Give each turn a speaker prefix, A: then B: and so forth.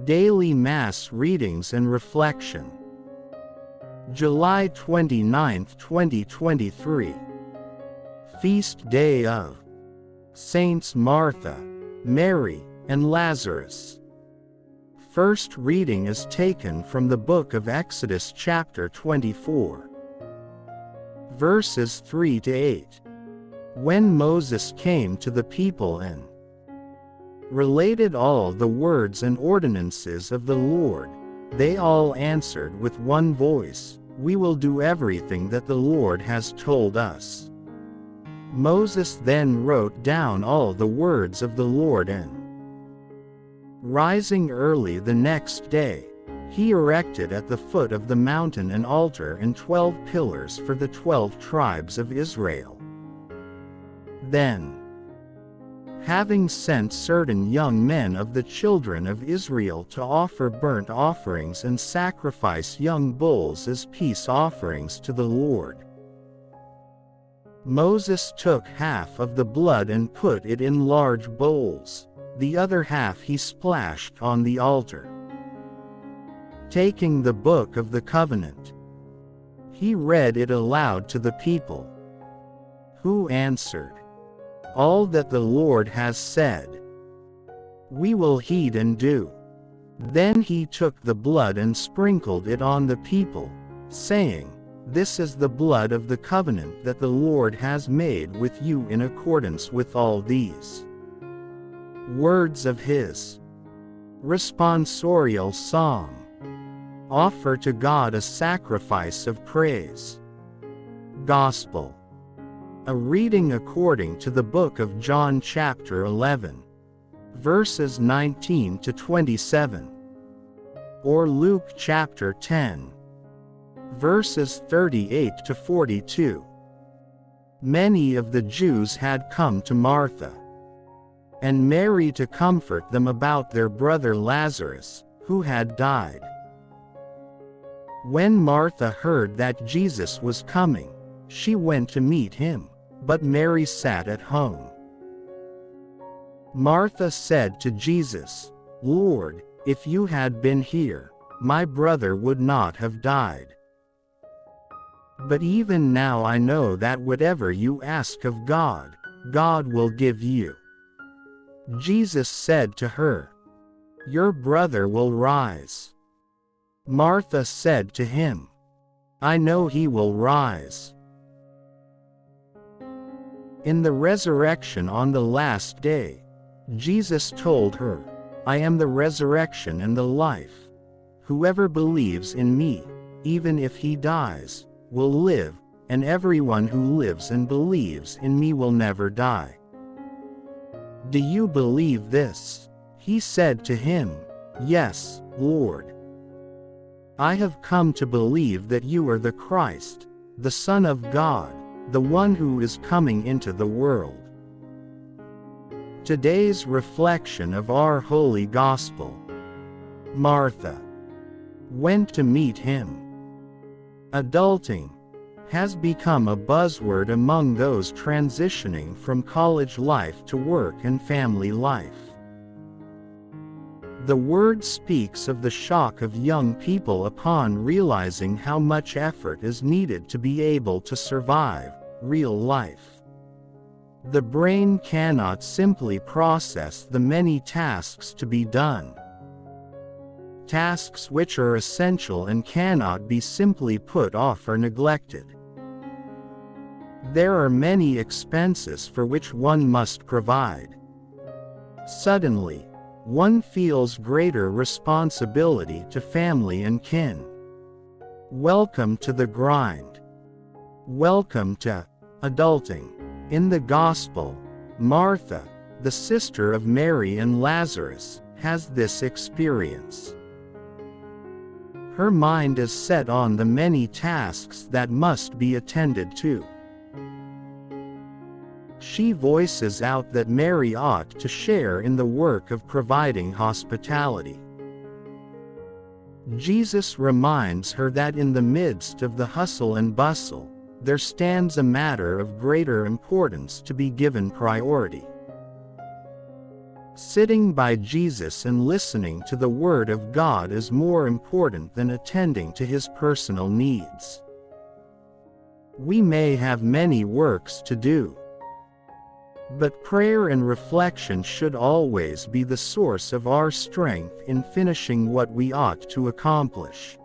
A: Daily Mass Readings and Reflection. July 29, 2023. Feast Day of Saints Martha, Mary, and Lazarus. First reading is taken from the book of Exodus chapter 24. Verses 3 to 8. When Moses came to the people and related all the words and ordinances of the Lord, they all answered with one voice, "We will do everything that the Lord has told us." Moses then wrote down all the words of the Lord and, rising early the next day, he erected at the foot of the mountain an altar and 12 pillars for the 12 tribes of Israel. Then, having sent certain young men of the children of Israel to offer burnt offerings and sacrifice young bulls as peace offerings to the Lord, Moses took half of the blood and put it in large bowls, the other half he splashed on the altar. Taking the book of the covenant, he read it aloud to the people, who answered, "All that the Lord has said, we will heed and do." Then he took the blood and sprinkled it on the people, saying, "This is the blood of the covenant that the Lord has made with you in accordance with all these words of his responsorial psalm. Offer to God a sacrifice of praise." Gospel. A reading according to the book of John chapter 11, verses 19 to 27, or Luke chapter 10, verses 38 to 42. Many of the Jews had come to Martha and Mary to comfort them about their brother Lazarus, who had died. When Martha heard that Jesus was coming, she went to meet him, but Mary sat at home. Martha said to Jesus, "Lord, if you had been here, my brother would not have died. But even now I know that whatever you ask of God, God will give you." Jesus said to her, "Your brother will rise." Martha said to him, "I know he will rise in the resurrection on the last day." Jesus told her, "I am the resurrection and the life. Whoever believes in me, even if he dies, will live, and everyone who lives and believes in me will never die." "Do you believe this?" He said to him, "Yes, Lord. I have come to believe that you are the Christ, the Son of God, the one who is coming into the world." Today's reflection of our Holy Gospel. Martha went to meet him. Adulting has become a buzzword among those transitioning from college life to work and family life. The word speaks of the shock of young people upon realizing how much effort is needed to be able to survive real life. The brain cannot simply process the many tasks to be done. Tasks which are essential and cannot be simply put off or neglected. There are many expenses for which one must provide. Suddenly, one feels greater responsibility to family and kin. Welcome to the grind. Welcome to adulting. In the Gospel, Martha, the sister of Mary and Lazarus, has this experience. Her mind is set on the many tasks that must be attended to. She voices out that Mary ought to share in the work of providing hospitality. Jesus reminds her that in the midst of the hustle and bustle, there stands a matter of greater importance to be given priority. Sitting by Jesus and listening to the Word of God is more important than attending to his personal needs. We may have many works to do, but prayer and reflection should always be the source of our strength in finishing what we ought to accomplish.